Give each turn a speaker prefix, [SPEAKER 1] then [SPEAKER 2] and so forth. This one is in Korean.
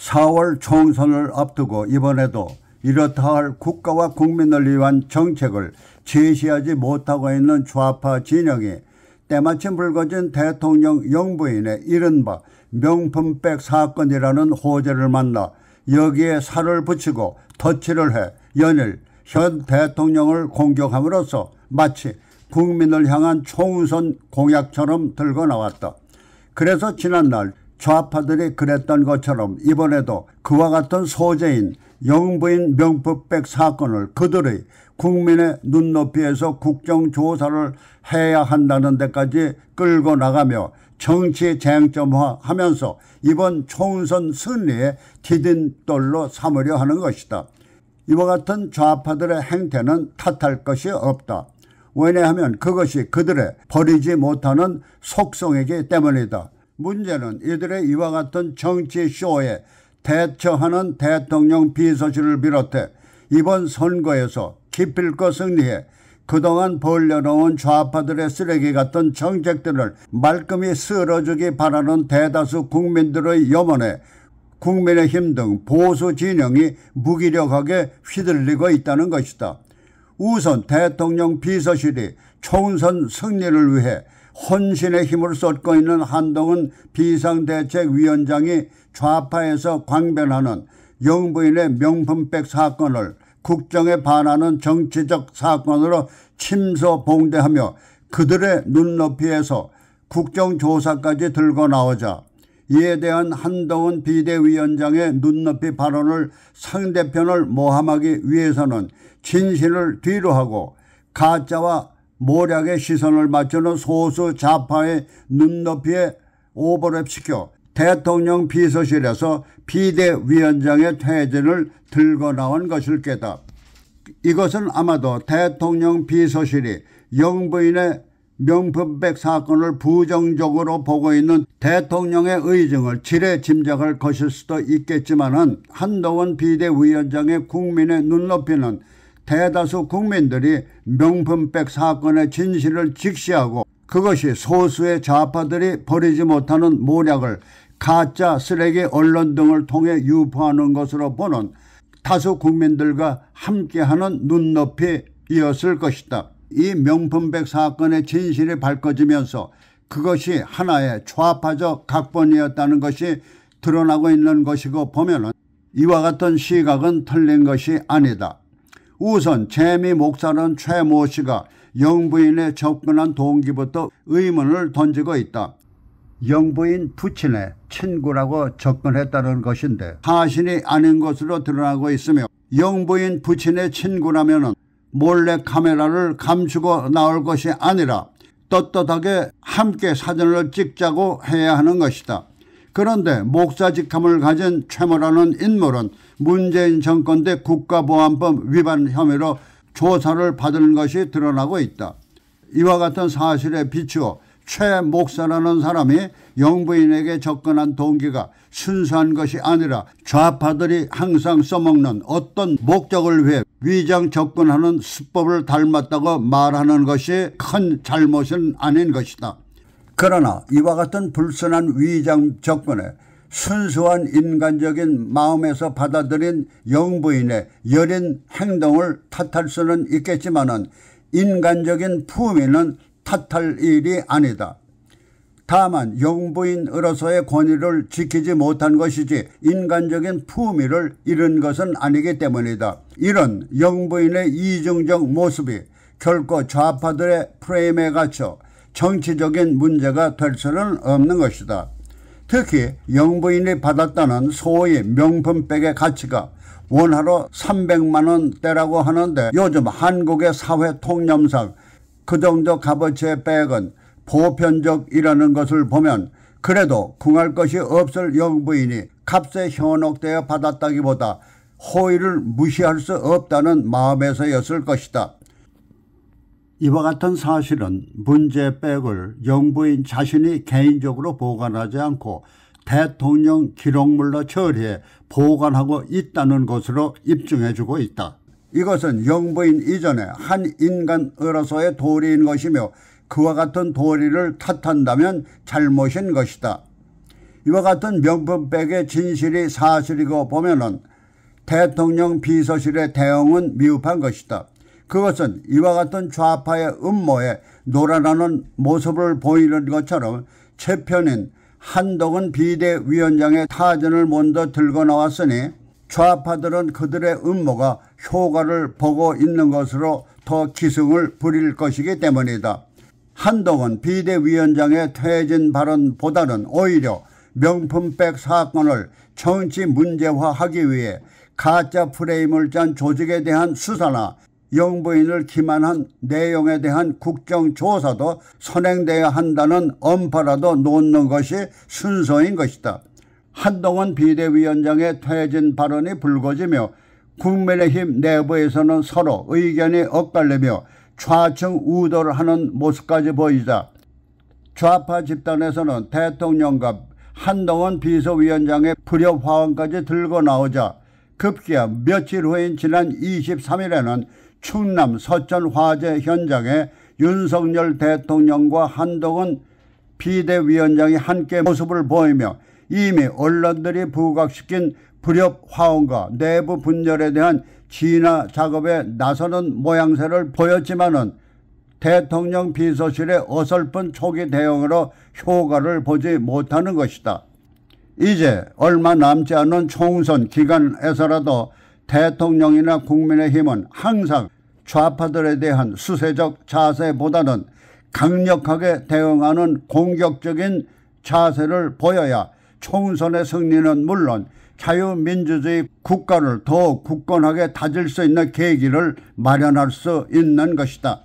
[SPEAKER 1] 4월 총선을 앞두고 이번에도 이렇다 할 국가와 국민을 위한 정책을 제시하지 못하고 있는 좌파 진영이 때마침 불거진 대통령 영부인의 이른바 명품백 사건이라는 호재를 만나 여기에 살을 붙이고 덧칠을 해 연일 현 대통령을 공격함으로써 마치 국민을 향한 총선 공약처럼 들고 나왔다. 그래서 지난날 좌파들이 그랬던 것처럼 이번에도 그와 같은 소재인 영부인 명품백 사건을 그들의 국민의 눈높이에서 국정조사를 해야 한다는 데까지 끌고 나가며 정치 쟁점화하면서 이번 총선 승리의 디딤돌로 삼으려 하는 것이다. 이와 같은 좌파들의 행태는 탓할 것이 없다. 왜냐하면 그것이 그들의 버리지 못하는 속성이기 때문이다. 문제는 이들의 이와 같은 정치쇼에 대처하는 대통령 비서실을 비롯해 이번 선거에서 기필코 승리해 그동안 벌려놓은 좌파들의 쓰레기 같은 정책들을 말끔히 쓸어주기 바라는 대다수 국민들의 염원에 국민의힘 등 보수 진영이 무기력하게 휘둘리고 있다는 것이다. 우선 대통령 비서실이 총선 승리를 위해 혼신의 힘을 쏟고 있는 한동훈 비상대책위원장이 좌파에서 광변하는 영부인의 명품백 사건을 국정에 반하는 정치적 사건으로 침소봉대하며 그들의 눈높이에서 국정조사까지 들고 나오자 이에 대한 한동훈 비대위원장의 눈높이 발언을 상대편을 모함하기 위해서는 진실을 뒤로하고 가짜와 모략의 시선을 맞추는 소수 좌파의 눈높이에 오버랩시켜 대통령 비서실에서 비대위원장의 퇴진을 들고 나온 것일 게다. 이것은 아마도 대통령 비서실이 영부인의 명품백 사건을 부정적으로 보고 있는 대통령의 의중을 지레 짐작할 것일 수도 있겠지만은 한동훈 비대위원장의 국민의 눈높이는 대다수 국민들이 명품백 사건의 진실을 직시하고 그것이 소수의 좌파들이 버리지 못하는 모략을 가짜 쓰레기 언론 등을 통해 유포하는 것으로 보는 다수 국민들과 함께하는 눈높이였을 것이다. 이 명품백 사건의 진실이 밝혀지면서 그것이 하나의 좌파적 각본이었다는 것이 드러나고 있는 것이고 보면은 이와 같은 시각은 틀린 것이 아니다. 우선 재미 목사는 최모 씨가 영부인에 접근한 동기부터 의문을 던지고 있다. 영부인 부친의 친구라고 접근했다는 것인데 사실이 아닌 것으로 드러나고 있으며 영부인 부친의 친구라면 몰래 카메라를 감추고 나올 것이 아니라 떳떳하게 함께 사진을 찍자고 해야 하는 것이다. 그런데 목사직함을 가진 최모라는 인물은 문재인 정권 때 국가보안법 위반 혐의로 조사를 받은 것이 드러나고 있다. 이와 같은 사실에 비추어 최 목사라는 사람이 영부인에게 접근한 동기가 순수한 것이 아니라 좌파들이 항상 써먹는 어떤 목적을 위해 위장 접근하는 수법을 닮았다고 말하는 것이 큰 잘못은 아닌 것이다. 그러나 이와 같은 불순한 위장 접근에 순수한 인간적인 마음에서 받아들인 영부인의 여린 행동을 탓할 수는 있겠지만은 인간적인 품위는 탓할 일이 아니다. 다만 영부인으로서의 권위를 지키지 못한 것이지 인간적인 품위를 잃은 것은 아니기 때문이다. 이런 영부인의 이중적 모습이 결코 좌파들의 프레임에 갇혀 정치적인 문제가 될 수는 없는 것이다. 특히 영부인이 받았다는 소위 명품백의 가치가 원화로 300만 원대라고 하는데 요즘 한국의 사회 통념상 그 정도 값어치의 백은 보편적이라는 것을 보면 그래도 궁할 것이 없을 영부인이 값에 현혹되어 받았다기보다 호의를 무시할 수 없다는 마음에서였을 것이다. 이와 같은 사실은 문제백을 영부인 자신이 개인적으로 보관하지 않고 대통령 기록물로 처리해 보관하고 있다는 것으로 입증해주고 있다. 이것은 영부인 이전에 한 인간으로서의 도리인 것이며 그와 같은 도리를 탓한다면 잘못인 것이다. 이와 같은 명품백의 진실이 사실이고 보면은 대통령 비서실의 대응은 미흡한 것이다. 그것은 이와 같은 좌파의 음모에 놀아나는 모습을 보이는 것처럼 최편인 한동훈 비대위원장의 타전을 먼저 들고 나왔으니 좌파들은 그들의 음모가 효과를 보고 있는 것으로 더 기승을 부릴 것이기 때문이다. 한동훈 비대위원장의 퇴진 발언보다는 오히려 명품백 사건을 정치 문제화하기 위해 가짜 프레임을 짠 조직에 대한 수사나 영부인을 기만한 내용에 대한 국정조사도 선행돼야 한다는 엄포라도 놓는 것이 순서인 것이다. 한동훈 비대위원장의 퇴진 발언이 불거지며 국민의힘 내부에서는 서로 의견이 엇갈리며 좌측 우도를 하는 모습까지 보이자 좌파 집단에서는 대통령과 한동훈 비서위원장의 불협 화음까지 들고 나오자 급기야 며칠 후인 지난 23일에는 충남 서천 화재 현장에 윤석열 대통령과 한동훈 비대위원장이 함께 모습을 보이며 이미 언론들이 부각시킨 불협 화음과 내부 분열에 대한 진화 작업에 나서는 모양새를 보였지만은 대통령 비서실의 어설픈 초기 대응으로 효과를 보지 못하는 것이다. 이제 얼마 남지 않은 총선 기간에서라도 대통령이나 국민의힘은 항상 좌파들에 대한 수세적 자세보다는 강력하게 대응하는 공격적인 자세를 보여야 총선의 승리는 물론 자유민주주의 국가를 더욱 굳건하게 다질 수 있는 계기를 마련할 수 있는 것이다.